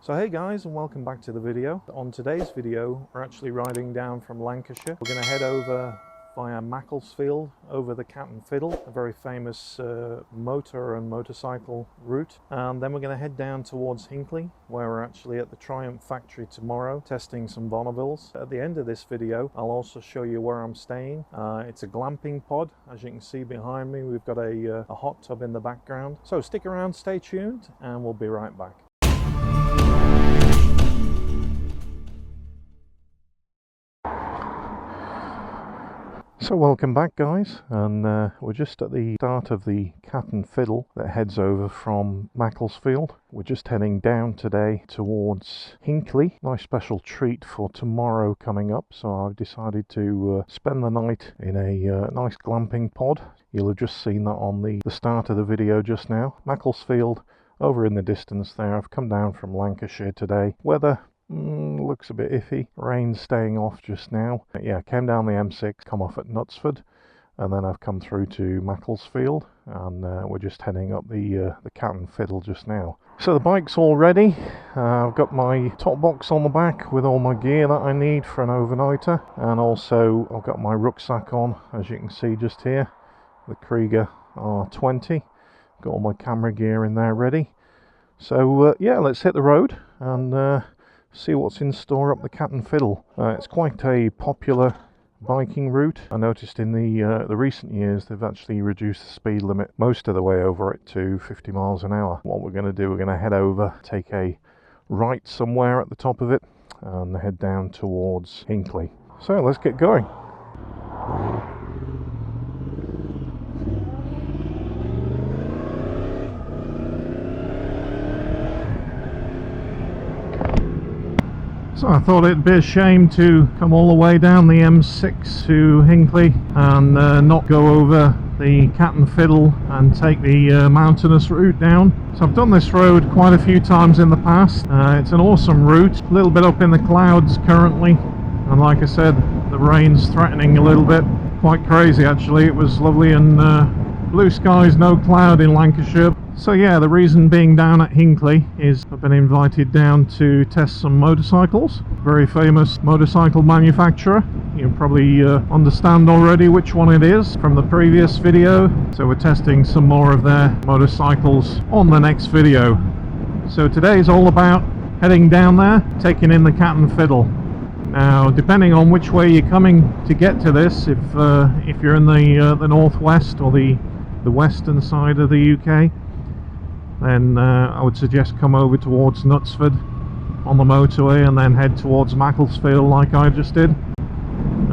So hey guys, and welcome back to the video. On today's video we're actually riding down from Lancashire. We're going to head over via Macclesfield over the Cat Fiddle, a very famous motor and motorcycle route, and then we're going to head down towards Hinckley, where we're actually at the Triumph factory tomorrow testing some Bonnevilles. At the end of this video I'll also show you where I'm staying. It's a glamping pod. As you can see behind me, we've got a hot tub in the background. So stick around, stay tuned, and we'll be right back. So welcome back guys, and we're just at the start of the Cat Fiddle that heads over from Macclesfield. We're just heading down today towards Hinckley. Nice special treat for tomorrow coming up, so I've decided to spend the night in a nice glamping pod. You'll have just seen that on the start of the video just now. Macclesfield over in the distance there. I've come down from Lancashire today. Weather looks a bit iffy. Rain's staying off just now. Yeah, came down the M6, come off at Knutsford, and then I've come through to Macclesfield, and we're just heading up the Cat Fiddle just now. So the bike's all ready. I've got my top box on the back with all my gear that I need for an overnighter, and also I've got my rucksack on, as you can see just here, the Krieger R20. Got all my camera gear in there ready. So yeah, let's hit the road and see what's in store up the Cat Fiddle. It's quite a popular biking route. I noticed in the recent years they've actually reduced the speed limit most of the way over it to 50 miles an hour. What we're going to do, we're going to head over, take a right somewhere at the top of it, and head down towards Hinckley. So let's get going. So I thought it'd be a shame to come all the way down the M6 to Hinckley and not go over the Cat Fiddle and take the mountainous route down. So I've done this road quite a few times in the past. It's an awesome route, a little bit up in the clouds currently, and like I said, the rain's threatening a little bit. Quite crazy actually. It was lovely and blue skies, no cloud in Lancashire. So yeah, the reason being down at Hinckley is I've been invited down to test some motorcycles. Very famous motorcycle manufacturer. You probably understand already which one it is from the previous video. So we're testing some more of their motorcycles on the next video. So today is all about heading down there, taking in the Cat Fiddle. Now, depending on which way you're coming to get to this, if you're in the northwest or the western side of the UK, then I would suggest come over towards Knutsford on the motorway and then head towards Macclesfield like I just did.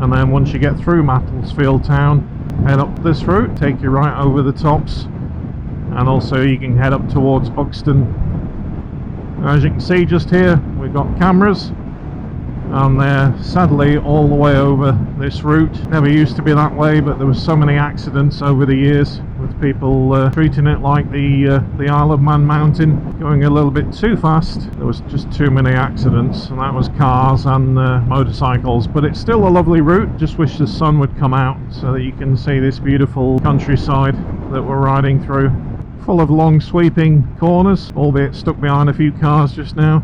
And then once you get through Macclesfield town, head up this route, take you right over the tops, and also you can head up towards Buxton. As you can see just here, we've got cameras, and they're sadly all the way over this route. Never used to be that way, but there were so many accidents over the years with people treating it like the Isle of Man mountain, going a little bit too fast. There was just too many accidents, and that was cars and motorcycles. But it's still a lovely route. Just wish the sun would come out so that you can see this beautiful countryside that we're riding through, full of long sweeping corners, albeit stuck behind a few cars just now.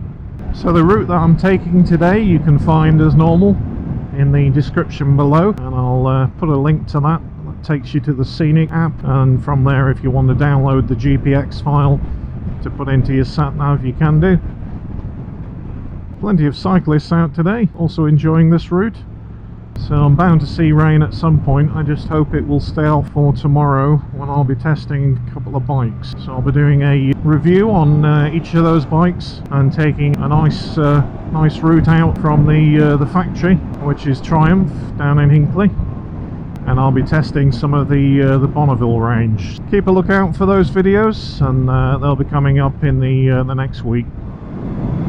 So the route that I'm taking today you can find as normal in the description below, and I'll put a link to that. That takes you to the Scenic app, and from there if you want to download the GPX file to put into your sat-nav you can do. Plenty of cyclists out today also enjoying this route. So I'm bound to see rain at some point. I just hope it will stay out for tomorrow when I'll be testing a couple of bikes. So I'll be doing a review on each of those bikes and taking a nice route out from the factory, which is Triumph down in Hinckley. And I'll be testing some of the Bonneville range. Keep a lookout for those videos, and they'll be coming up in the next week.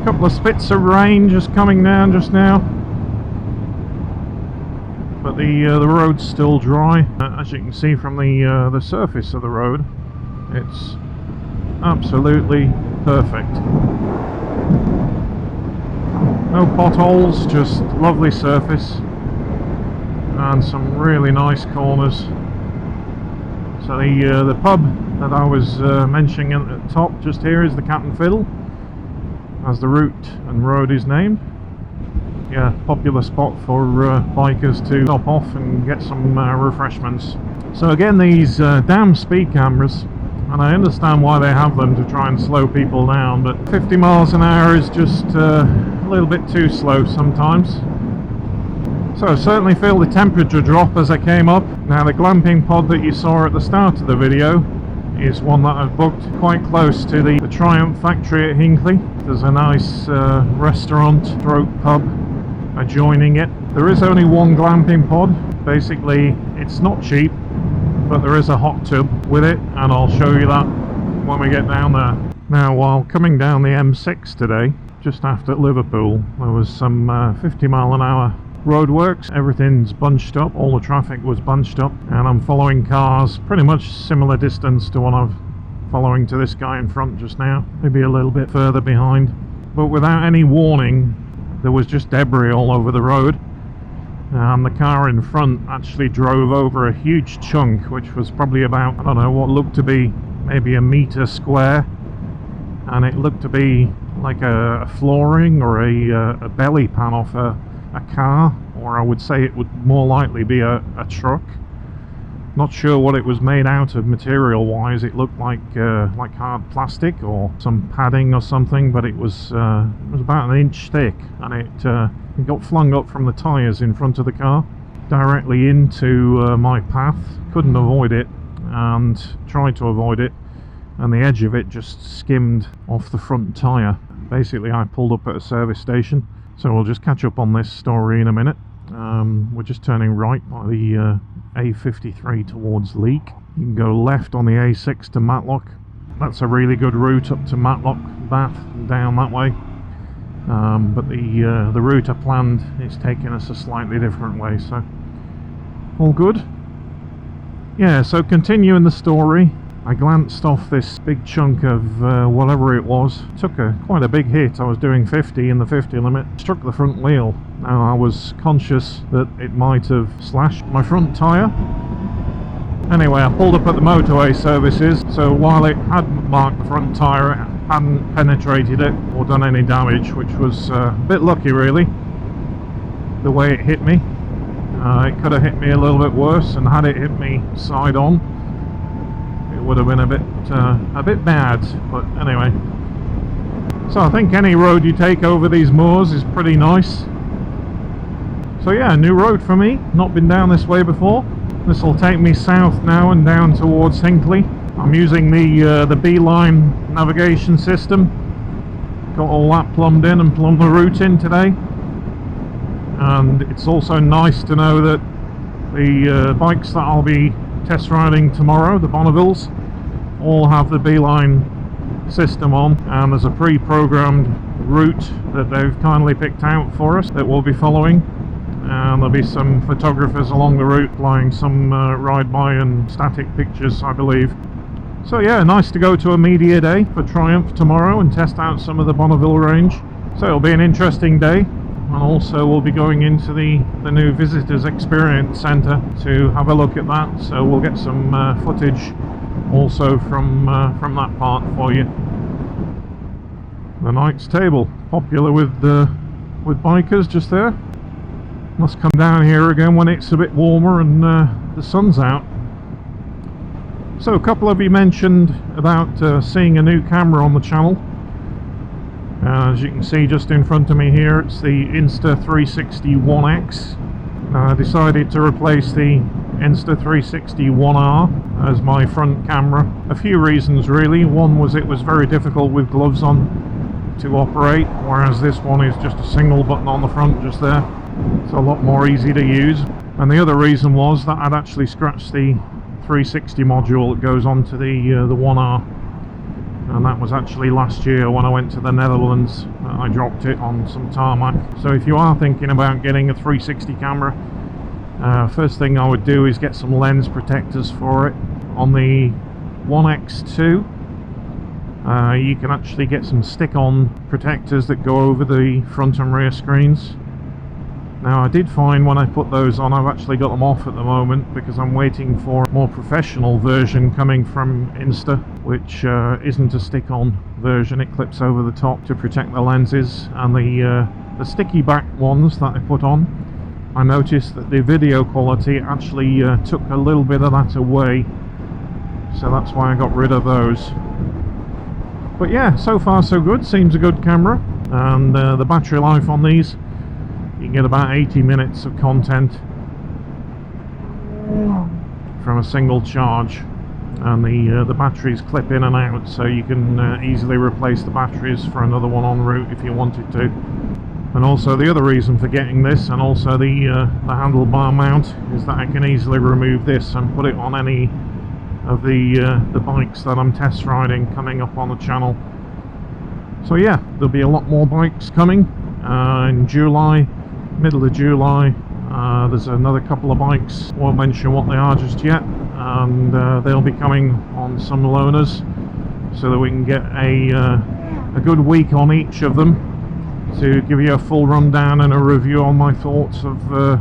A couple of spits of rain just coming down just now, but the road's still dry. As you can see from the surface of the road, it's absolutely perfect. No potholes, just lovely surface and some really nice corners. So the pub that I was mentioning at the top just here is the Cat Fiddle. as the route and road is named. Yeah, popular spot for bikers to stop off and get some refreshments. So again, these damn speed cameras, and I understand why they have them, to try and slow people down, but 50 miles an hour is just a little bit too slow sometimes. So I certainly feel the temperature drop as I came up. Now the glamping pod that you saw at the start of the video is one that I've booked quite close to the Triumph factory at Hinckley. There's a nice restaurant stroke pub adjoining it. There is only one glamping pod. Basically it's not cheap, but there is a hot tub with it, and I'll show you that when we get down there. Now while coming down the M6 today, just after Liverpool, there was some 50 mile an hour roadworks. Everything's bunched up, all the traffic was bunched up, and I'm following cars pretty much similar distance to what I'm following to this guy in front just now, maybe a little bit further behind. But without any warning, there was just debris all over the road, and the car in front actually drove over a huge chunk, which was probably about, I don't know, what looked to be maybe a metre square, and it looked to be like a flooring or a belly pan off a car, or I would say it would more likely be a truck. Not sure what it was made out of material wise. It looked like hard plastic or some padding or something, but it was about an inch thick, and it got flung up from the tyres in front of the car directly into my path. Couldn't avoid it, and tried to avoid it, and the edge of it just skimmed off the front tyre. Basically I pulled up at a service station, so we'll just catch up on this story in a minute. We're just turning right by the A53 towards Leek. You can go left on the A6 to Matlock. That's a really good route up to Matlock, Bath, and down that way. But the route I planned is taking us a slightly different way, so all good. Yeah, so continuing the story, I glanced off this big chunk of whatever it was. Took quite a big hit. I was doing 50 in the 50 limit, struck the front wheel. Now I was conscious that it might have slashed my front tyre. Anyway, I pulled up at the MotoUK services, so while it had marked the front tyre, it hadn't penetrated it or done any damage, which was a bit lucky really, the way it hit me. It could have hit me a little bit worse, and had it hit me side on, it would have been a bit bad. But anyway, so I think any road you take over these moors is pretty nice. So yeah, new road for me, not been down this way before. This will take me south now and down towards Hinckley. I'm using the Beeline navigation system. Got all that plumbed in and plumbed the route in today. And it's also nice to know that the bikes that I'll be test riding tomorrow, the Bonnevilles, all have the Beeline system on, and there's a pre-programmed route that they've kindly picked out for us that we'll be following. And there'll be some photographers along the route flying some ride-by and static pictures, I believe. So yeah, nice to go to a media day for Triumph tomorrow and test out some of the Bonneville range. So it'll be an interesting day, and also we'll be going into the new Visitors Experience Centre to have a look at that. So we'll get some footage also from that part for you. The Knights Table, popular with bikers just there. Must come down here again when it's a bit warmer and the sun's out. So a couple of you mentioned about seeing a new camera on the channel. As you can see just in front of me here, it's the Insta360 1X. I decided to replace the Insta360 1R as my front camera. A few reasons really. One was it was very difficult with gloves on to operate, whereas this one is just a single button on the front just there. It's a lot more easy to use. And the other reason was that I'd actually scratched the 360 module that goes onto the 1R, and that was actually last year when I went to the Netherlands. I dropped it on some tarmac. So if you are thinking about getting a 360 camera, first thing I would do is get some lens protectors for it. On the 1X2 you can actually get some stick-on protectors that go over the front and rear screens. Now I did find when I put those on, I've actually got them off at the moment because I'm waiting for a more professional version coming from Insta, which isn't a stick-on version. It clips over the top to protect the lenses, and the sticky back ones that I put on, I noticed that the video quality actually took a little bit of that away, so that's why I got rid of those. But yeah, so far so good. Seems a good camera, and the battery life on these, you can get about 80 minutes of content from a single charge, and the batteries clip in and out, so you can easily replace the batteries for another one en route if you wanted to. And also the other reason for getting this, and also the handlebar mount, is that I can easily remove this and put it on any of the bikes that I'm test riding coming up on the channel. So yeah, there'll be a lot more bikes coming in July, middle of July. There's another couple of bikes, won't mention what they are just yet, and they'll be coming on some loaners, so that we can get a good week on each of them to give you a full rundown and a review on my thoughts of a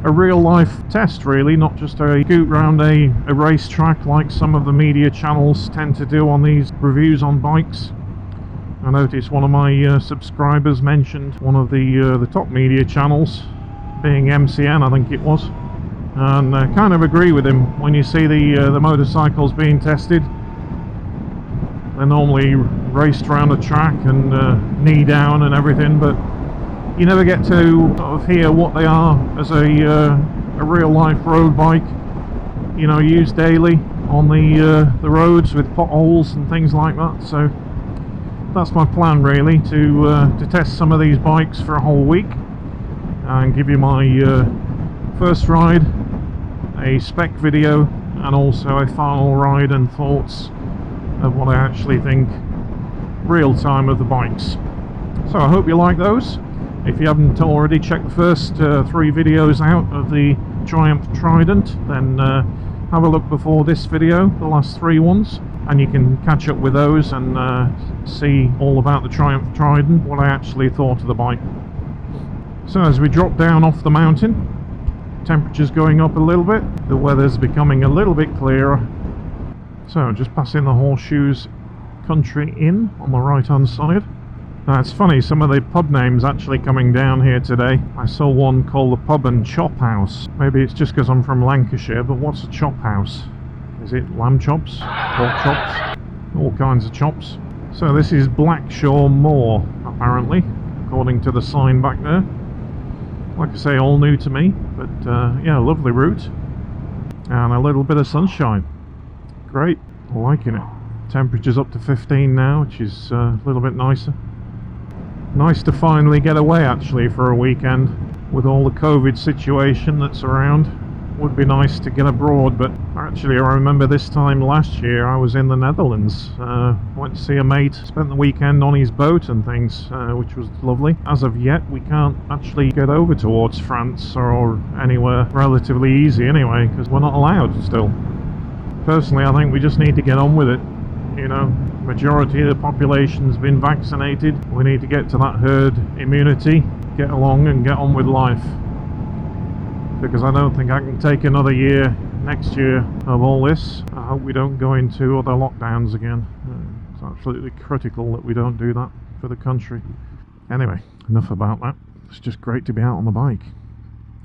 real life test, really, not just a scoot round a racetrack like some of the media channels tend to do on these reviews on bikes. I noticed one of my subscribers mentioned one of the top media channels, being MCN I think it was, and I kind of agree with him. When you see the motorcycles being tested, they're normally raced around a track and knee down and everything, but you never get to sort of hear what they are as a real life road bike, you know, used daily on the roads with potholes and things like that. So that's my plan, really, to test some of these bikes for a whole week and give you my first ride, a spec video, and also a final ride and thoughts of what I actually think real time of the bikes. So I hope you like those. If you haven't already checked the first 3 videos out of the Triumph Trident, then have a look before this video, the last 3 ones, and you can catch up with those and see all about the Triumph Trident, what I actually thought of the bike. So as we drop down off the mountain, temperature's going up a little bit, the weather's becoming a little bit clearer. So just passing the Horseshoes Country Inn on the right hand side. Now it's funny, some of the pub names actually coming down here today. I saw one called the Pub and Chop House. Maybe it's just because I'm from Lancashire, but what's a chop house? Is it lamb chops, pork chops, all kinds of chops? So this is Blackshaw Moor, apparently, according to the sign back there. Like I say, all new to me, but yeah, lovely route and a little bit of sunshine. Great, I'm liking it. Temperature's up to 15 now, which is a little bit nicer. Nice to finally get away, actually, for a weekend with all the COVID situation that's around. Would be nice to get abroad, but actually I remember this time last year I was in the Netherlands. Went to see a mate, spent the weekend on his boat and things, which was lovely. As of yet, we can't actually get over towards France or anywhere relatively easy anyway, because we're not allowed still. Personally, I think we just need to get on with it. You know, majority of the population's been vaccinated. We need to get to that herd immunity, get along and get on with life. Because I don't think I can take another year, next year, of all this. I hope we don't go into other lockdowns again. It's absolutely critical that we don't do that for the country. Anyway, enough about that. It's just great to be out on the bike.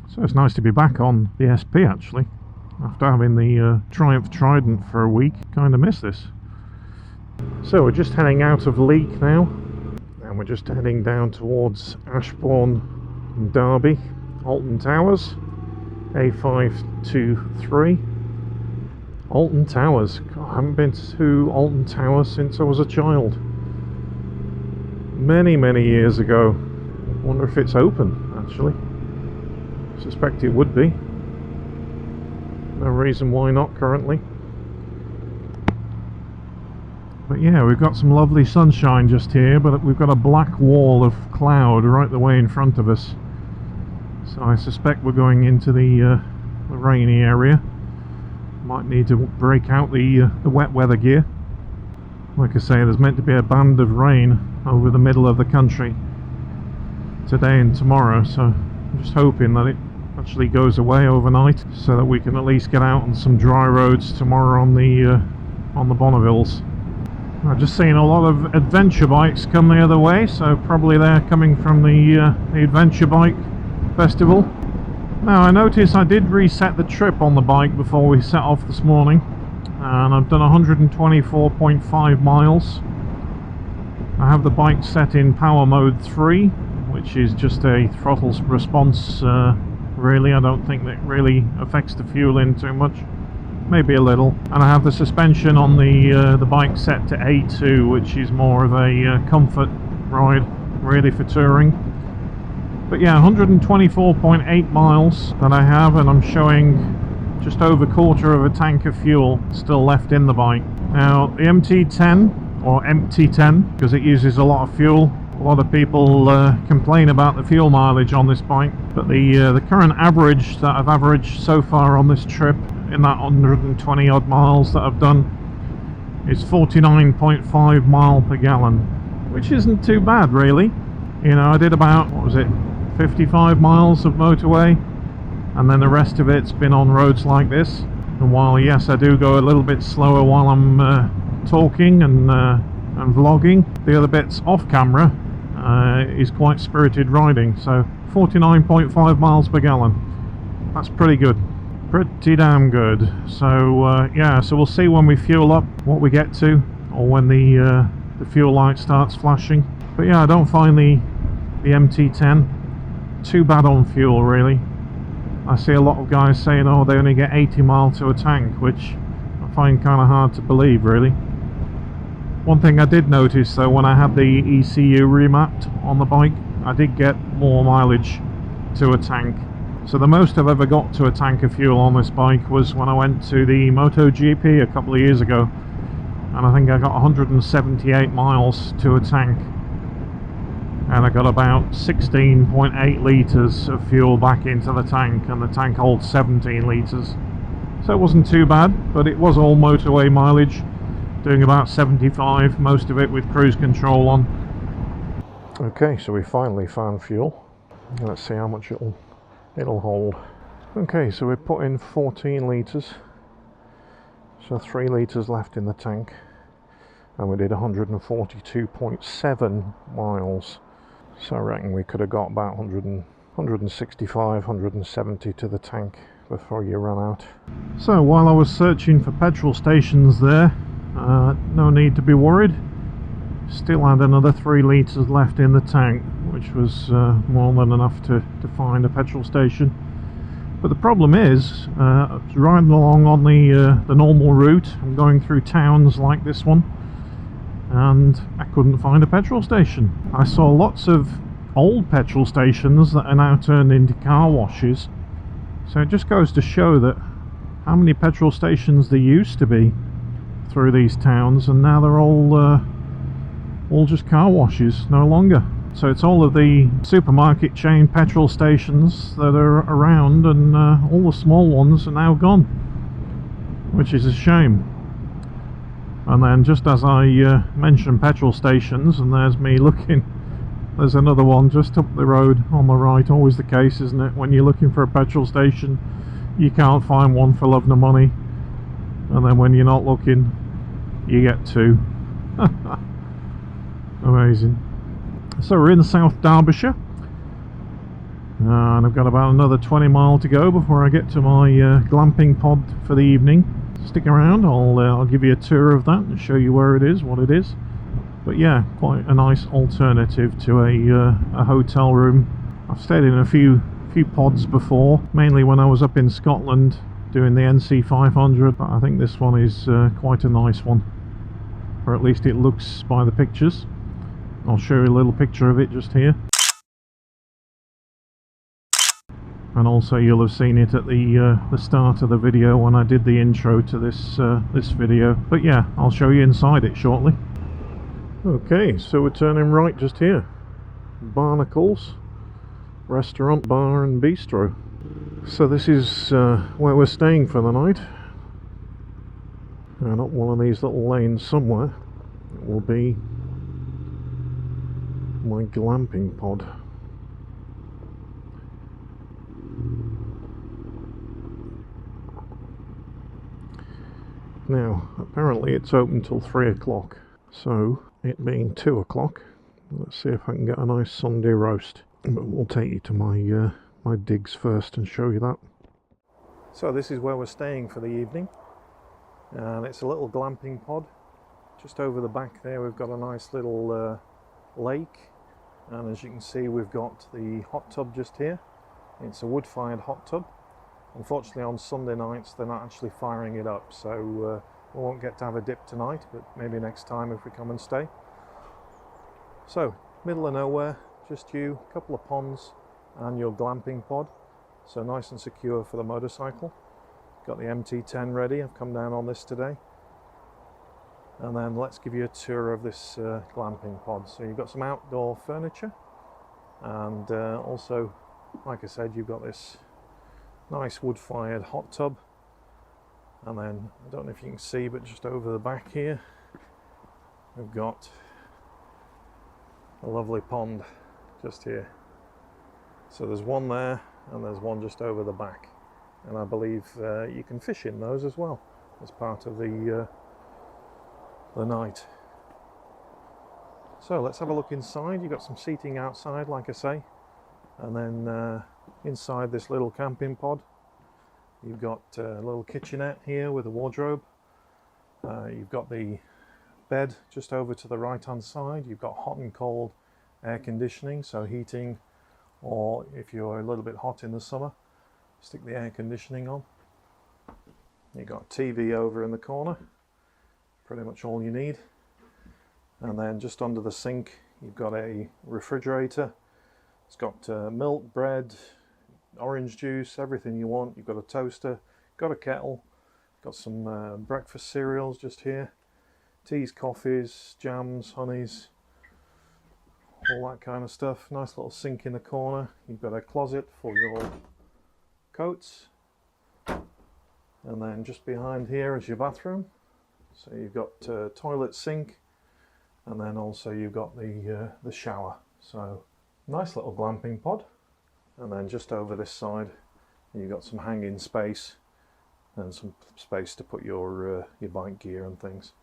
So it's nice to be back on the SP, actually. After having the Triumph Trident for a week, kind of miss this. So we're just heading out of Leek now, and we're just heading down towards Ashbourne and Derby, Alton Towers, A523. Alton Towers. God, I haven't been to Alton Towers since I was a child. Many years ago. Wonder if it's open, actually. Suspect it would be. No reason why not currently. But yeah, we've got some lovely sunshine just here, but we've got a black wall of cloud right the way in front of us. So I suspect we're going into the rainy area. Might need to break out the wet weather gear. Like I say, there's meant to be a band of rain over the middle of the country today and tomorrow, so I'm just hoping that it actually goes away overnight so that we can at least get out on some dry roads tomorrow on the Bonnevilles. I've just seen a lot of adventure bikes come the other way, so probably they're coming from the Adventure Bike Festival. Now I noticed I did reset the trip on the bike before we set off this morning, and I've done 124.5 miles. I have the bike set in power mode 3, which is just a throttle response really. I don't think that really affects the fuel in too much, maybe a little. And I have the suspension on the bike set to A2, which is more of a comfort ride really for touring. But yeah, 124.8 miles that I have, and I'm showing just over a quarter of a tank of fuel still left in the bike. Now the MT10, or MT10, because it uses a lot of fuel. A lot of people complain about the fuel mileage on this bike, but the current average that I've averaged so far on this trip, in that 120 odd miles that I've done, is 49.5 mile per gallon, which isn't too bad really. You know, I did about, what was it, 55 miles of motorway, and then the rest of it's been on roads like this. And while yes, I do go a little bit slower while I'm talking and vlogging, the other bits off camera is quite spirited riding. So 49.5 miles per gallon, that's pretty good, pretty damn good. So yeah, so we'll see when we fuel up what we get to, or when the fuel light starts flashing. But yeah, I don't find the MT10 too bad on fuel really. I see a lot of guys saying, oh, they only get 80 mile to a tank, which I find kind of hard to believe really. One thing I did notice though, when I had the ECU remapped on the bike, I did get more mileage to a tank. So the most I've ever got to a tank of fuel on this bike was when I went to the MotoGP a couple of years ago, and I think I got 178 miles to a tank, and I got about 16.8 litres of fuel back into the tank, and the tank holds 17 litres. So it wasn't too bad, but it was all motorway mileage, doing about 75, most of it with cruise control on. Okay, so we finally found fuel. Let's see how much it'll hold. Okay, so we put in 14 litres, so 3 litres left in the tank, and we did 142.7 miles. So I reckon we could have got about 165, 170 to the tank before you run out. So while I was searching for petrol stations there, no need to be worried. Still had another 3 litres left in the tank, which was more than enough to find a petrol station. But the problem is, I was riding along on the normal route and going through towns like this one, and I couldn't find a petrol station. I saw lots of old petrol stations that are now turned into car washes, so it just goes to show that how many petrol stations there used to be through these towns, and now they're all just car washes, no longer. So it's all of the supermarket chain petrol stations that are around, and all the small ones are now gone, which is a shame. And then just as I mentioned petrol stations, and there's me looking, there's another one just up the road on the right. Always the case, isn't it? When you're looking for a petrol station, you can't find one for love nor money, and then when you're not looking, you get 2. Amazing. So we're in South Derbyshire, and I've got about another 20 mile to go before I get to my glamping pod for the evening. Stick around, I'll give you a tour of that and show you where it is, what it is. But yeah, quite a nice alternative to a hotel room. I've stayed in a few pods before, mainly when I was up in Scotland doing the NC 500, but I think this one is quite a nice one, or at least it looks by the pictures. I'll show you a little picture of it just here. And also you'll have seen it at the start of the video when I did the intro to this video. But yeah, I'll show you inside it shortly. Okay, so we're turning right just here. Barnacles Restaurant, Bar and Bistro. So this is where we're staying for the night. And up one of these little lanes somewhere it will be my glamping pod. Now, apparently it's open till 3 o'clock, so it being 2 o'clock, let's see if I can get a nice Sunday roast. But we'll take you to my my digs first and show you that. So this is where we're staying for the evening, and it's a little glamping pod. Just over the back there we've got a nice little lake, and as you can see we've got the hot tub just here. It's a wood-fired hot tub. Unfortunately on Sunday nights they're not actually firing it up, so we won't get to have a dip tonight, but maybe next time if we come and stay. So, middle of nowhere, just you, a couple of ponds and your glamping pod, so nice and secure for the motorcycle. Got the MT10 ready, I've come down on this today. And then let's give you a tour of this glamping pod. So you've got some outdoor furniture, and also, like I said, you've got this nice wood-fired hot tub, and then I don't know if you can see, but just over the back here we've got a lovely pond just here. So there's one there and there's one just over the back, and I believe you can fish in those as well as part of the night. So let's have a look inside. You've got some seating outside, like I say, and then inside this little camping pod you've got a little kitchenette here with a wardrobe. You've got the bed just over to the right hand side. You've got hot and cold air conditioning, so heating, or if you're a little bit hot in the summer, stick the air conditioning on. You've got TV over in the corner, pretty much all you need. And then just under the sink you've got a refrigerator. It's got milk, bread, orange juice, everything you want. You've got a toaster, got a kettle, got some breakfast cereals just here, teas, coffees, jams, honeys, all that kind of stuff. Nice little sink in the corner. You've got a closet for your coats, and then just behind here is your bathroom. So you've got toilet, sink, and then also you've got the shower. So nice little glamping pod. And then just over this side you've got some hanging space and some space to put your bike gear and things.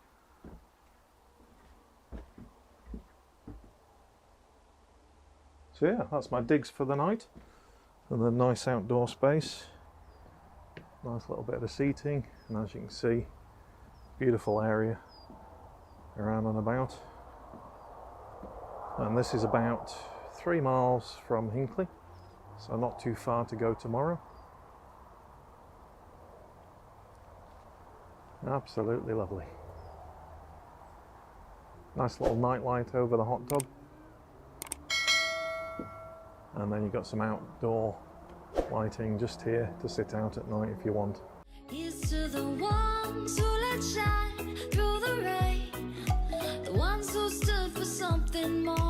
So yeah, that's my digs for the night. And then nice outdoor space, nice little bit of the seating, and as you can see, beautiful area around and about. And this is about 3 miles from Hinckley, so not too far to go tomorrow. Absolutely lovely. Nice little night light over the hot tub, and then you've got some outdoor lighting just here to sit out at night if you want. Here's to the ones who let shine through the rain, the ones who stood for something more.